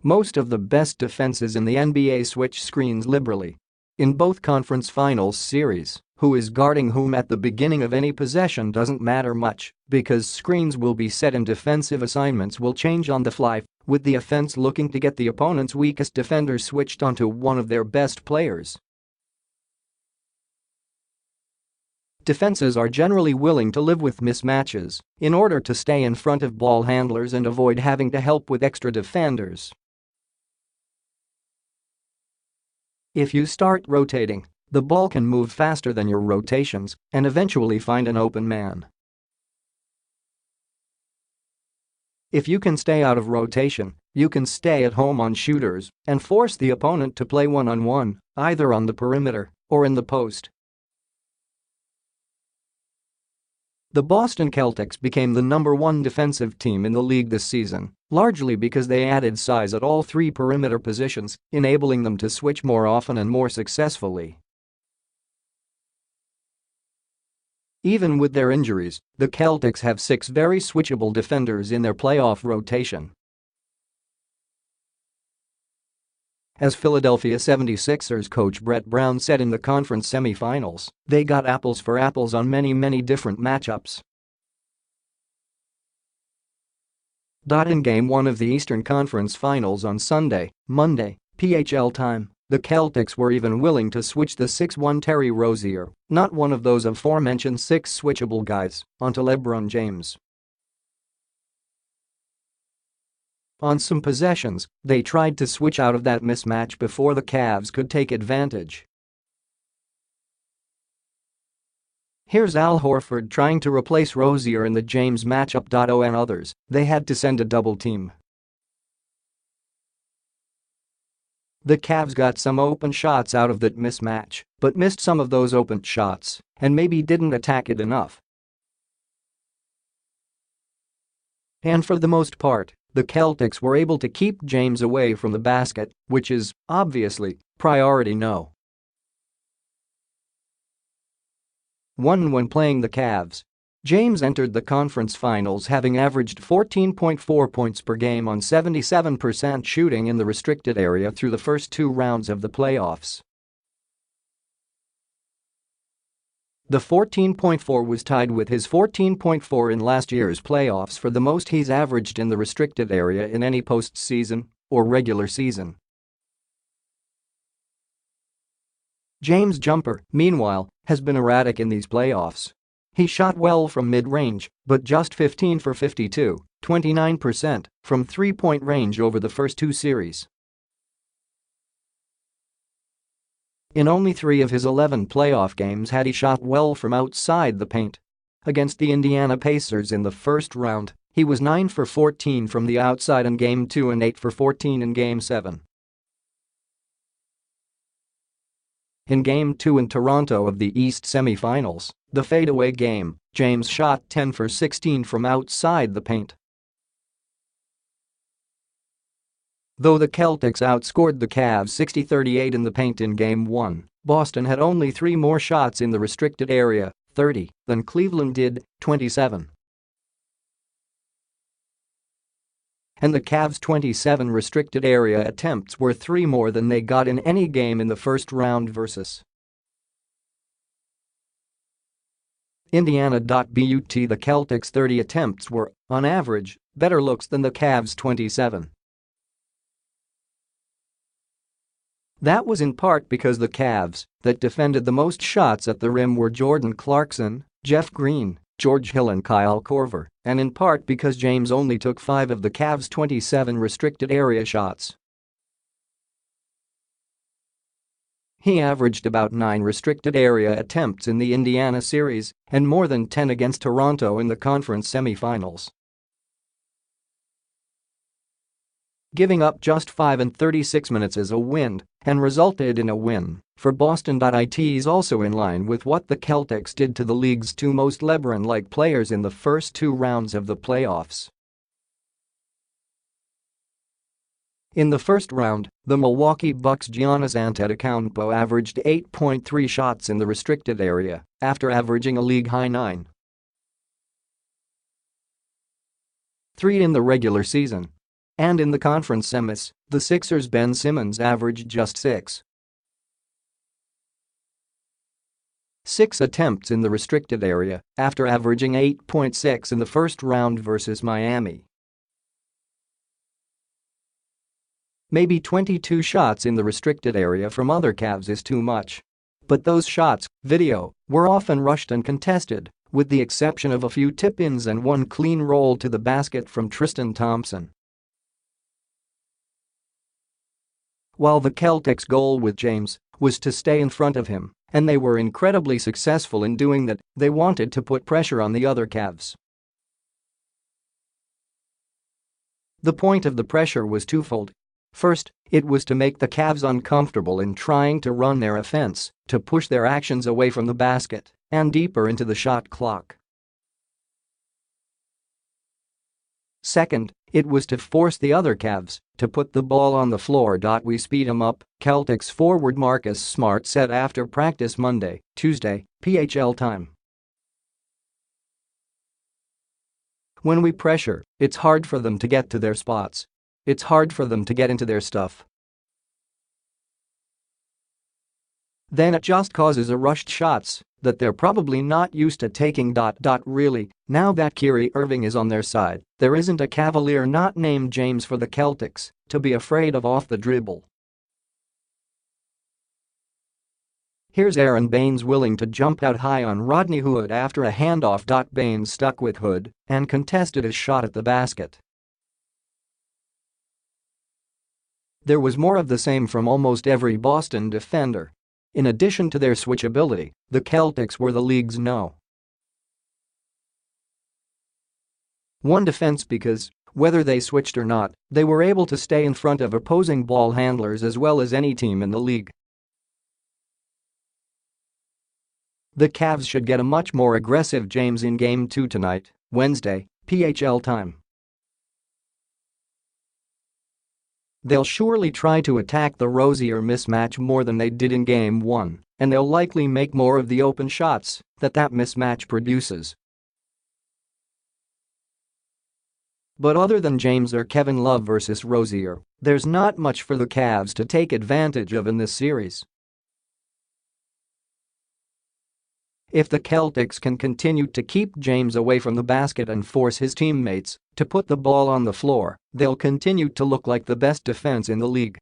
Most of the best defenses in the NBA switch screens liberally. In both conference finals series, who is guarding whom at the beginning of any possession doesn't matter much because screens will be set and defensive assignments will change on the fly, with the offense looking to get the opponent's weakest defender switched onto one of their best players. Defenses are generally willing to live with mismatches in order to stay in front of ball handlers and avoid having to help with extra defenders. If you start rotating, the ball can move faster than your rotations and eventually find an open man. If you can stay out of rotation, you can stay at home on shooters and force the opponent to play one-on-one, either on the perimeter or in the post. The Boston Celtics became the #1 defensive team in the league this season, largely because they added size at all three perimeter positions, enabling them to switch more often and more successfully. Even with their injuries, the Celtics have 6 very switchable defenders in their playoff rotation. As Philadelphia 76ers coach Brett Brown said in the conference semifinals, they got apples for apples on many different matchups. In Game 1 of the Eastern Conference Finals on Monday, PHL time, the Celtics were even willing to switch the 6'1" Terry Rozier, not one of those aforementioned 6 switchable guys, onto LeBron James. On some possessions, they tried to switch out of that mismatch before the Cavs could take advantage. Here's Al Horford trying to replace Rozier in the James matchup. On others, they had to send a double team. The Cavs got some open shots out of that mismatch, but missed some of those open shots and maybe didn't attack it enough. And for the most part, the Celtics were able to keep James away from the basket, which is, obviously, priority no. When playing the Cavs, James entered the conference finals having averaged 14.4 points per game on 77% shooting in the restricted area through the first 2 rounds of the playoffs. The 14.4 was tied with his 14.4 in last year's playoffs for the most he's averaged in the restricted area in any postseason or regular season. James' jumper, meanwhile, has been erratic in these playoffs. He shot well from mid-range, but just 15 for 52, 29%, from three-point range over the first 2 series. In only 3 of his 11 playoff games had he shot well from outside the paint. Against the Indiana Pacers in the first round, he was 9 for 14 from the outside in Game 2 and 8 for 14 in Game 7. In Game 2 in Toronto of the East semifinals, the fadeaway game, James shot 10 for 16 from outside the paint. Though the Celtics outscored the Cavs 60-38 in the paint in Game 1, Boston had only 3 more shots in the restricted area, 30, than Cleveland did, 27. And the Cavs' 27 restricted area attempts were 3 more than they got in any game in the first round versus Indiana. But the Celtics' 30 attempts were, on average, better looks than the Cavs' 27. That was in part because the Cavs that defended the most shots at the rim were Jordan Clarkson, Jeff Green, George Hill and Kyle Korver, and in part because James only took 5 of the Cavs' 27 restricted area shots. He averaged about 9 restricted area attempts in the Indiana series and more than 10 against Toronto in the conference semifinals. Giving up just 5 in 36 minutes is a win and resulted in a win for Boston. It is also in line with what the Celtics did to the league's 2 most LeBron-like players in the first 2 rounds of the playoffs. In the first round, the Milwaukee Bucks' Giannis Antetokounmpo averaged 8.3 shots in the restricted area after averaging a league-high 9. 3 in the regular season. And in the conference semis, the Sixers' Ben Simmons averaged just 6 attempts in the restricted area after averaging 8.6 in the first round versus Miami. Maybe 22 shots in the restricted area from other Cavs is too much. But those shots, video, were often rushed and contested, with the exception of a few tip-ins and one clean roll to the basket from Tristan Thompson. While the Celtics' goal with James was to stay in front of him, and they were incredibly successful in doing that, they wanted to put pressure on the other Cavs. The point of the pressure was twofold. First, it was to make the Cavs uncomfortable in trying to run their offense, to push their actions away from the basket and deeper into the shot clock. Second, it was to force the other Cavs to put the ball on the floor. We speed 'em up, Celtics forward Marcus Smart said after practice Tuesday, PHL time. When we pressure, it's hard for them to get to their spots. It's hard for them to get into their stuff. Then it just causes a rushed shots that they're probably not used to taking. Really, now that Kyrie Irving is on their side, there isn't a Cavalier not named James for the Celtics to be afraid of off the dribble. Here's Aaron Baines willing to jump out high on Rodney Hood after a handoff. Baines stuck with Hood and contested his shot at the basket. There was more of the same from almost every Boston defender. In addition to their switchability, the Celtics were the league's No. 1 defense because, whether they switched or not, they were able to stay in front of opposing ball handlers as well as any team in the league. The Cavs should get a much more aggressive James in Game 2 tonight, Wednesday, PHL time. They'll surely try to attack the Rozier mismatch more than they did in Game 1, and they'll likely make more of the open shots that mismatch produces. But other than James or Kevin Love versus Rozier, there's not much for the Cavs to take advantage of in this series. If the Celtics can continue to keep James away from the basket and force his teammates to put the ball on the floor, they'll continue to look like the best defense in the league.